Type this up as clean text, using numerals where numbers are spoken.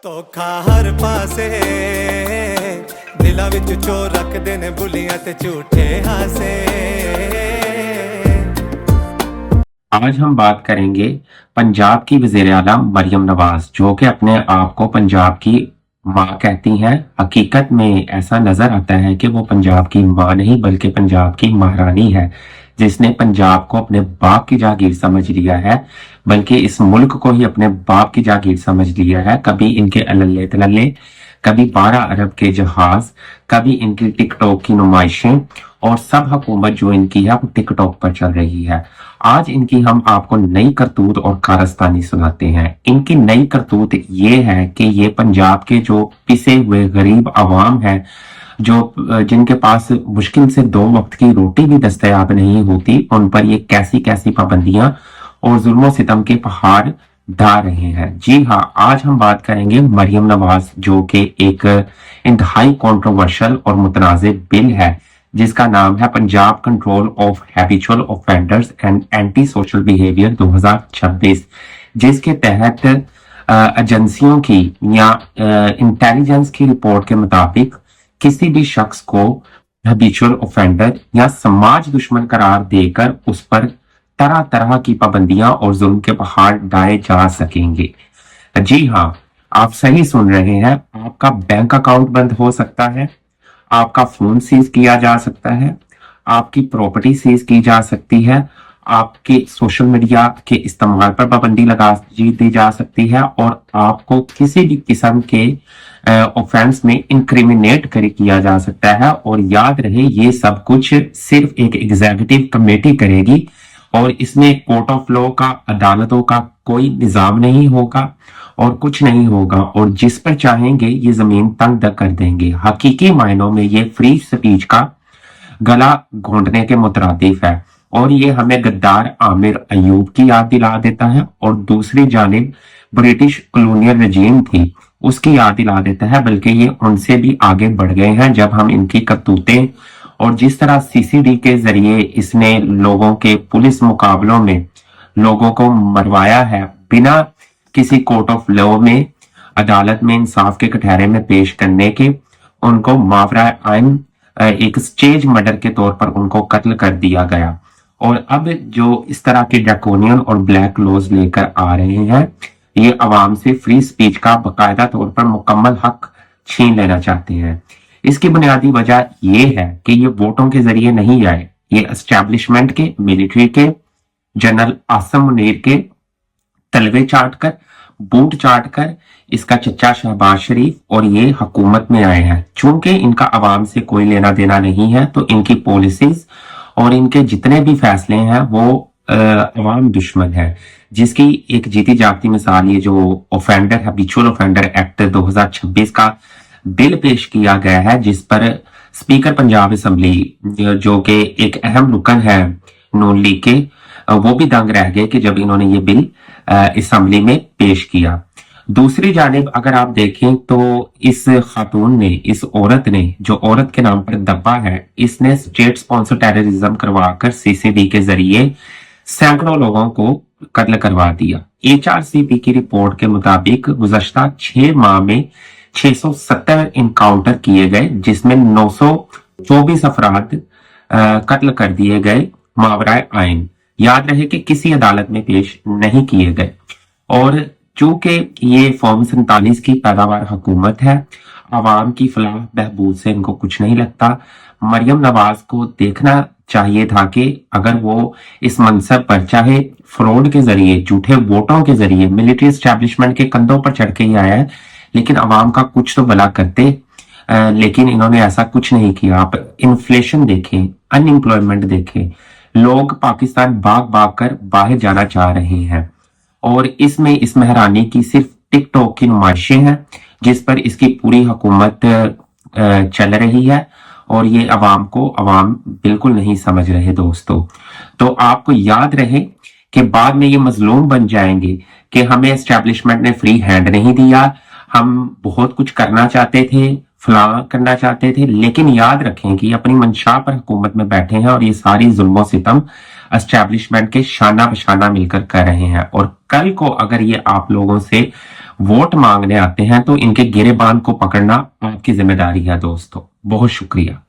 ਧੋਖਾ ਹਰ ਪਾਸੇ ਦਿਲਾਂ ਵਿੱਚ ਚੋਰ ਰੱਖਦੇ ਨੇ ਬੁਲੀਆਂ ਤੇ ਝੂਠੇ ਹਾਸੇ। आज हम बात करेंगे पंजाब की वज़ीर आला मरियम नवाज, जो कि अपने आप को पंजाब की माँ कहती हैं। हकीकत में ऐसा नजर आता है कि वो पंजाब की माँ नहीं बल्कि पंजाब की महारानी है, जिसने पंजाब को अपने बाप की जागीर समझ लिया है, बल्कि इस मुल्क को ही अपने बाप की जागीर समझ लिया है। कभी इनके अल्ले तलल्ले, कभी 12 अरब के जहाज, कभी इनकी टिकटॉक की नुमाइशें, और सब हुकूमत जो इनकी है वो टिकटॉक पर चल रही है। आज इनकी हम आपको नई करतूत और कारस्तानी सुनाते हैं। इनकी नई करतूत ये है कि ये पंजाब के जो पिसे हुए गरीब आवाम है, जो जिनके पास मुश्किल से 2 वक्त की रोटी भी दस्तयाब नहीं होती, उन पर ये कैसी कैसी पाबंदियां और जुल्म सितम के पहाड़ ढा रहे हैं। जी हाँ, आज हम बात करेंगे मरियम नवाज, जो कि एक इंतहाई कंट्रोवर्शियल और मुतनाज़ बिल है, जिसका नाम है Punjab control of habitual offenders and anti social behaviour 2026, जिसके तहत एजेंसियों की या इंटेलिजेंस की रिपोर्ट के मुताबिक किसी भी शख्स को हैबिचुअल ऑफेंडर या समाज दुश्मन करार देकर उस पर तरह तरह की पाबंदियां और जुल्म के पहाड़ डाले जा सकेंगे। जी हाँ, आप सही सुन रहे हैं। आपका बैंक अकाउंट बंद हो सकता है, आपका फोन सीज किया जा सकता है, आपकी प्रॉपर्टी सीज की जा सकती है, आपके सोशल मीडिया के इस्तेमाल पर पाबंदी लगा दी जा सकती है, और आपको किसी भी किस्म के ऑफेंस में इंक्रिमिनेट किया जा सकता है। और याद रहे, ये सब कुछ सिर्फ एक एग्जीक्यूटिव कमेटी करेगी, और इसमें कोर्ट ऑफ लॉ का, अदालतों का कोई निजाम नहीं होगा और कुछ नहीं होगा, और जिस पर चाहेंगे ये जमीन तंग कर देंगे। हकीकी मायनों में ये फ्री स्पीच का गला घोंटने के मुतरादिफ है, और ये हमें गद्दार आमिर अयूब की याद दिला देता है, और दूसरी जानिब ब्रिटिश कॉलोनियल रजीम थी उसकी याद दिला देता है। बल्कि ये उनसे भी आगे बढ़ गए हैं जब हम इनकी करतूतें और जिस तरह सीसीडी के जरिए इसने लोगों के पुलिस मुकाबलों में लोगों को मरवाया है बिना किसी कोर्ट ऑफ लॉ में, अदालत में इंसाफ के कटहरे में पेश करने के, उनको मावरा आइन एक स्टेज मर्डर के तौर पर उनको कत्ल कर दिया गया। और अब जो इस तरह के ड्रैकोनियन और ब्लैक लॉज लेकर आ रहे हैं, ये अवाम से फ्री स्पीच का बाकायदा तौर पर मुकम्मल हक छीन लेना चाहते हैं। इसकी बुनियादी वजह ये है कि ये वोटों के जरिए नहीं आए, ये एस्टैब्लिशमेंट के, मिलिट्री के, जनरल आसम मुनीर के तलवे चाट कर, बूट चाट कर, इसका चचा शहबाज शरीफ और ये हुकूमत में आए हैं। चूंकि इनका अवाम से कोई लेना देना नहीं है, तो इनकी पॉलिसीज और इनके जितने भी फैसले हैं वो अवाम दुश्मन है, जिसकी एक जीती जागती मिसाल ये जो ऑफेंडर हैबिचुअल ऑफेंडर एक्ट 2026 का बिल पेश किया गया है, जिस पर स्पीकर पंजाब असेंबली, जो कि एक अहम रुकन है नून लीग के, वो भी दंग रह गए कि जब इन्होंने ये बिल असेंबली में पेश किया। दूसरी जानिब अगर आप देखें तो इस खातून ने, इस औरत ने, जो औरत के नाम पर दब्बा है, इसने स्टेट स्पॉन्सर टेररिज्म करवाकर सीसीडी के जरिए सैकड़ों लोगों को कत्ल करवा दिया। HRCP की रिपोर्ट के मुताबिक गुज़श्ता 6 माह में 670 इनकाउंटर किए गए, जिसमें 924 अफराद कत्ल कर दिए गए मावराए आइन। याद रहे कि किसी अदालत में पेश नहीं किए गए। और चूंकि ये फॉर्म 47 की पैदावार हुकूमत है, आवाम की फलाह बहबूद से इनको कुछ नहीं लगता। मरियम नवाज को देखना चाहिए था कि अगर वो इस मनसब पर चाहे फ्रॉड के जरिए, झूठे वोटों के जरिए, मिलिट्री एस्टैब्लिशमेंट के कंधों पर चढ़ के ही आया है, लेकिन अवाम का कुछ तो भला करते। लेकिन इन्होंने ऐसा कुछ नहीं किया। आप इन्फ्लेशन देखें, अनएम्प्लॉयमेंट देखें, लोग पाकिस्तान भाग भाग कर बाहर जाना चाह रहे हैं, और इसमें इस मेहरानी की सिर्फ टिकटॉक की नुमाइशें हैं, जिस पर इसकी पूरी हुकूमत चल रही है, और ये अवाम बिल्कुल नहीं समझ रहे दोस्तों। तो आपको याद रहे कि बाद में ये मजलूम बन जाएंगे कि हमें एस्टैब्लिशमेंट ने फ्री हैंड नहीं दिया, हम बहुत कुछ करना चाहते थे, फलां करना चाहते थे, लेकिन याद रखें कि अपनी मंशा पर हुकूमत में बैठे हैं, और ये सारी जुल्म सितम एस्टैब्लिशमेंट के शाना बशाना मिलकर कर रहे हैं। और कल को अगर ये आप लोगों से वोट मांगने आते हैं तो इनके गिरेबान को पकड़ना आपकी जिम्मेदारी है दोस्तों। बहुत शुक्रिया।